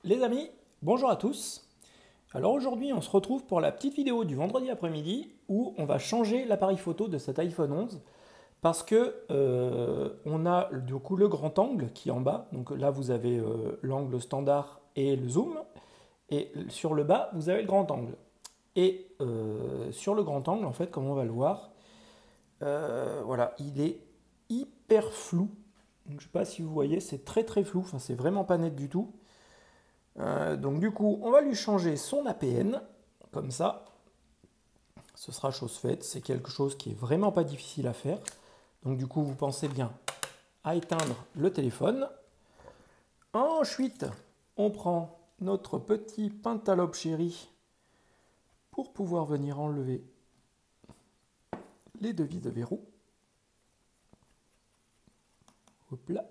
Les amis, bonjour à tous. Alors aujourd'hui, on se retrouve pour la petite vidéo du vendredi après-midi où on va changer l'appareil photo de cet iPhone 11 parce que on a du coup le grand angle qui est en bas. Donc là, vous avez l'angle standard et le zoom. Et sur le bas, vous avez le grand angle. Et sur le grand angle, en fait, comme on va le voir, voilà, il est hyper flou. Donc, je ne sais pas si vous voyez, c'est très très flou. Enfin, c'est vraiment pas net du tout. Donc du coup, on va lui changer son APN, comme ça, ce sera chose faite. C'est quelque chose qui est vraiment pas difficile à faire. Donc du coup, vous pensez bien à éteindre le téléphone. Ensuite, on prend notre petit Pentalobe chéri pour pouvoir venir enlever les deux vis de verrou. Hop là.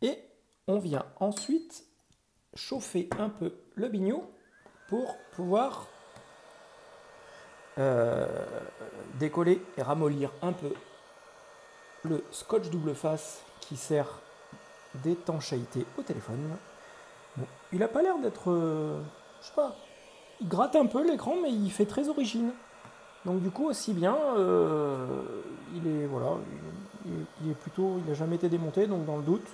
Et on vient ensuite chauffer un peu le biniou pour pouvoir décoller et ramollir un peu le scotch double face qui sert d'étanchéité au téléphone. Bon, il n'a pas l'air d'être, je sais pas, il gratte un peu l'écran, mais il fait très origine. Donc du coup aussi bien, il est voilà, il est plutôt, il n'a jamais été démonté, donc dans le doute,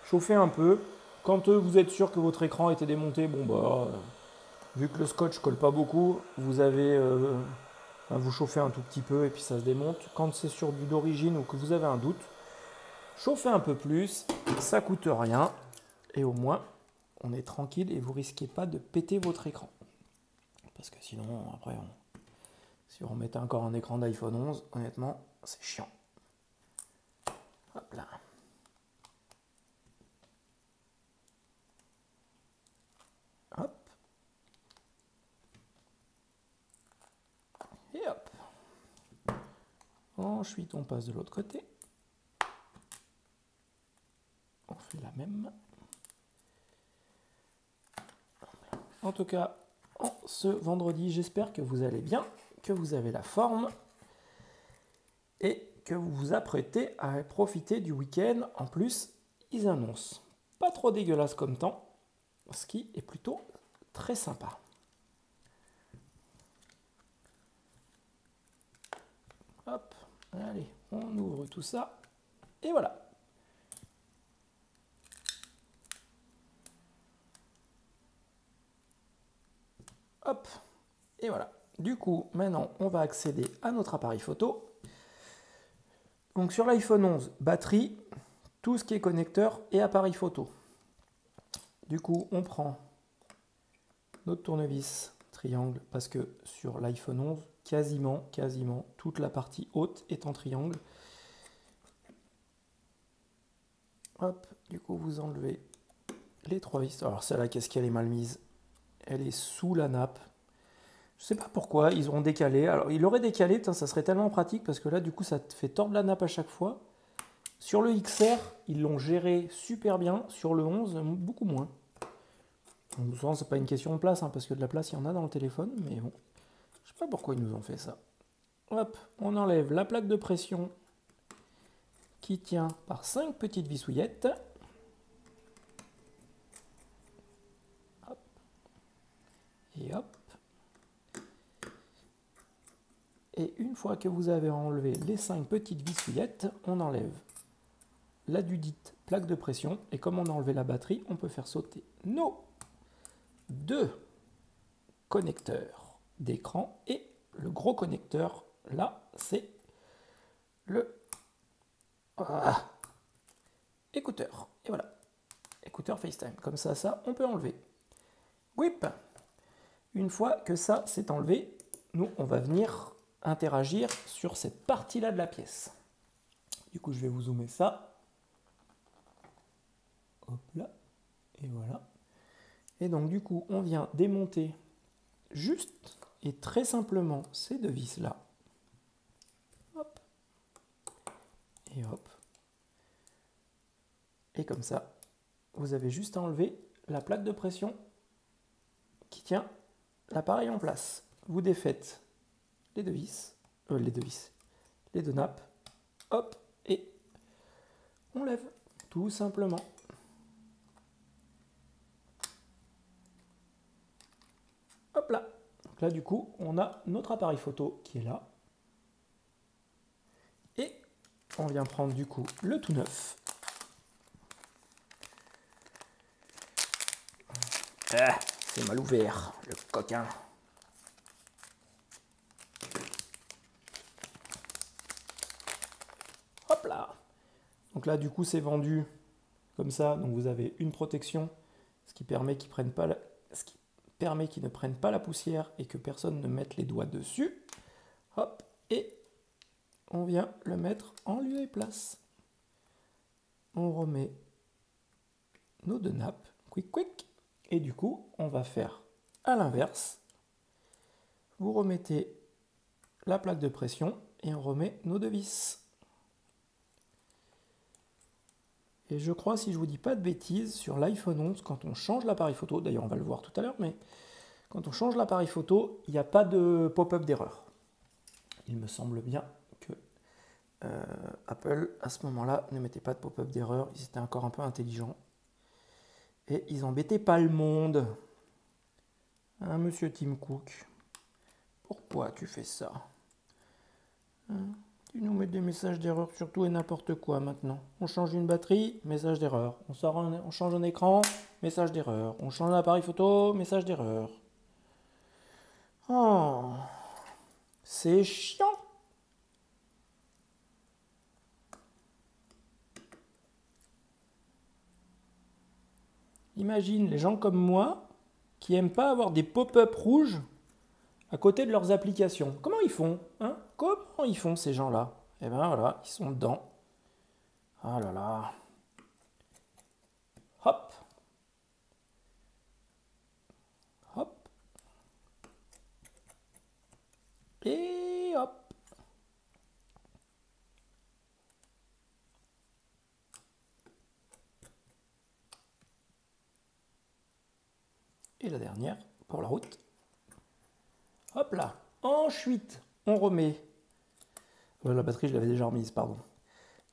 chauffez un peu. Quand vous êtes sûr que votre écran a été démonté, bon bah, vu que le scotch colle pas beaucoup, vous avez, vous chauffez un tout petit peu et puis ça se démonte. Quand c'est sur du d'origine ou que vous avez un doute, chauffez un peu plus, ça coûte rien et au moins on est tranquille et vous risquez pas de péter votre écran. Parce que sinon, après, si vous remettez encore un écran d'iPhone 11, honnêtement, c'est chiant. Hop là. Hop. Et hop. Ensuite, on passe de l'autre côté. On fait la même. En tout cas, ce vendredi, j'espère que vous allez bien, que vous avez la forme et que vous vous apprêtez à profiter du week-end. En plus, ils annoncent pas trop dégueulasse comme temps, ce qui est plutôt très sympa. Hop, allez, on ouvre tout ça et voilà. Hop, et voilà. Du coup, maintenant, on va accéder à notre appareil photo. Donc sur l'iPhone 11, batterie, tout ce qui est connecteur et appareil photo. Du coup, on prend notre tournevis triangle parce que sur l'iPhone 11, quasiment toute la partie haute est en triangle. Hop, du coup, vous enlevez les trois vis. Alors celle-là, qu'est-ce qu'elle est mal mise? Elle est sous la nappe. Je sais pas pourquoi, ils auront décalé. Alors, ils l'auraient décalé, ça serait tellement pratique parce que là, du coup, ça te fait tordre la nappe à chaque fois. Sur le XR, ils l'ont géré super bien. Sur le 11, beaucoup moins. Souvent, c'est pas une question de place, parce que de la place, il y en a dans le téléphone, mais bon. Je sais pas pourquoi ils nous ont fait ça. Hop, on enlève la plaque de pression qui tient par 5 petites vissouillettes. Hop. Et hop. Et une fois que vous avez enlevé les 5 petites vissouillettes, on enlève la dudite plaque de pression. Et comme on a enlevé la batterie, on peut faire sauter nos deux connecteurs d'écran. Et le gros connecteur, là, c'est le écouteur. Et voilà, écouteur FaceTime. Comme ça, on peut enlever. Whip. Une fois que ça c'est enlevé, nous, on va venir interagir sur cette partie-là de la pièce. Du coup, je vais vous zoomer ça. Hop là. Et voilà. Et donc, du coup, on vient démonter juste et très simplement ces deux vis-là. Hop. Et hop. Et comme ça, vous avez juste à enlever la plaque de pression qui tient l'appareil en place. Vous défaites les deux vis, les deux nappes, hop, et on lève, tout simplement. Hop là. Donc là, du coup, on a notre appareil photo qui est là. Et on vient prendre du coup le tout neuf. Ah, c'est mal ouvert, le coquin. Hop là. Donc là, du coup, c'est vendu comme ça. Donc vous avez une protection, ce qui permet qu'ils ne prennent pas la poussière et que personne ne mette les doigts dessus. Hop, et on vient le mettre en lieu et place. On remet nos deux nappes, quick quick, et du coup, on va faire à l'inverse. Vous remettez la plaque de pression et on remet nos deux vis. Et je crois, si je ne vous dis pas de bêtises, sur l'iPhone 11, quand on change l'appareil photo, d'ailleurs on va le voir tout à l'heure, mais quand on change l'appareil photo, il n'y a pas de pop-up d'erreur. Il me semble bien que Apple, à ce moment-là, ne mettait pas de pop-up d'erreur. Ils étaient encore un peu intelligents. Et ils embêtaient pas le monde. Hein, monsieur Tim Cook, pourquoi tu fais ça? Hein, tu nous mets des messages d'erreur sur tout et n'importe quoi maintenant. On change une batterie, message d'erreur. On change un écran, message d'erreur. On change l'appareil photo, message d'erreur. Oh, c'est chiant. Imagine les gens comme moi qui n'aiment pas avoir des pop-up rouges à côté de leurs applications. Comment ils font, hein? Comment ils font ces gens-là? Eh bien voilà, ils sont dedans. Ah là là. Hop. Hop. Et hop. Et la dernière pour la route. Hop là. Ensuite, on remet. La batterie, je l'avais déjà remise, pardon.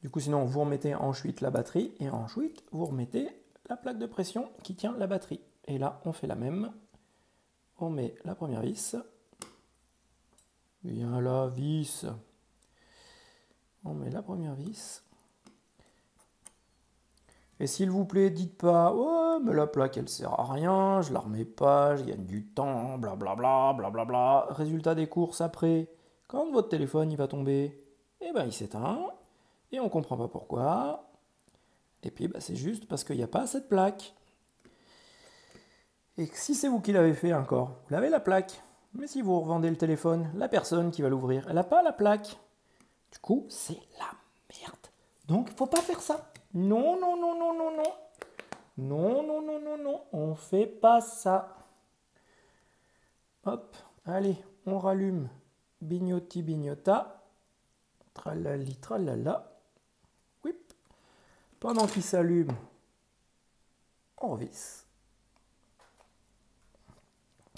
Du coup, sinon, vous remettez ensuite la batterie et ensuite, vous remettez la plaque de pression qui tient la batterie. Et là, on fait la même. On met la première vis. Bien la vis. On met la première vis. Et s'il vous plaît, dites pas « Oh, mais la plaque, elle sert à rien, je la remets pas, je gagne du temps, blablabla, blablabla. » Résultat des courses après, quand votre téléphone il va tomber, eh ben il s'éteint, et on comprend pas pourquoi. Et puis bah, c'est juste parce qu'il n'y a pas assez de plaque. Et si c'est vous qui l'avez fait encore, vous l'avez la plaque. Mais si vous revendez le téléphone, la personne qui va l'ouvrir, elle n'a pas la plaque. Du coup, c'est la merde. Donc, il ne faut pas faire ça. Non, non, non, non, non, non. Non, non, non, non, non. On ne fait pas ça. Hop, allez, on rallume. Bignoti, bignota. Tralali, tralala. Whip. Pendant qu'il s'allume, on revisse.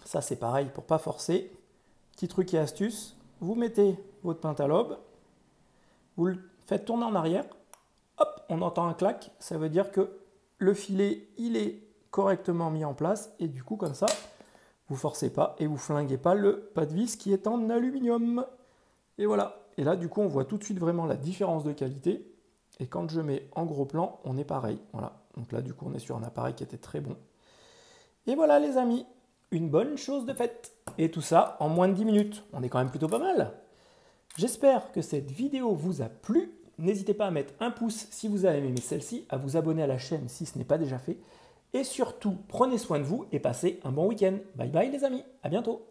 Ça, c'est pareil pour pas forcer. Petit truc et astuce. Vous mettez votre pentalobe. Vous le faites tourner en arrière. Hop, on entend un clac. Ça veut dire que le filet, il est correctement mis en place. Et du coup, comme ça, vous ne forcez pas et vous ne flinguez pas le pas de vis qui est en aluminium. Et voilà. Et là, du coup, on voit tout de suite vraiment la différence de qualité. Et quand je mets en gros plan, on est pareil. Voilà. Donc là, du coup, on est sur un appareil qui était très bon. Et voilà, les amis. Une bonne chose de faite. Et tout ça en moins de 10 minutes. On est quand même plutôt pas mal. J'espère que cette vidéo vous a plu. N'hésitez pas à mettre un pouce si vous avez aimé celle-ci, à vous abonner à la chaîne si ce n'est pas déjà fait. Et surtout, prenez soin de vous et passez un bon week-end. Bye bye les amis, à bientôt.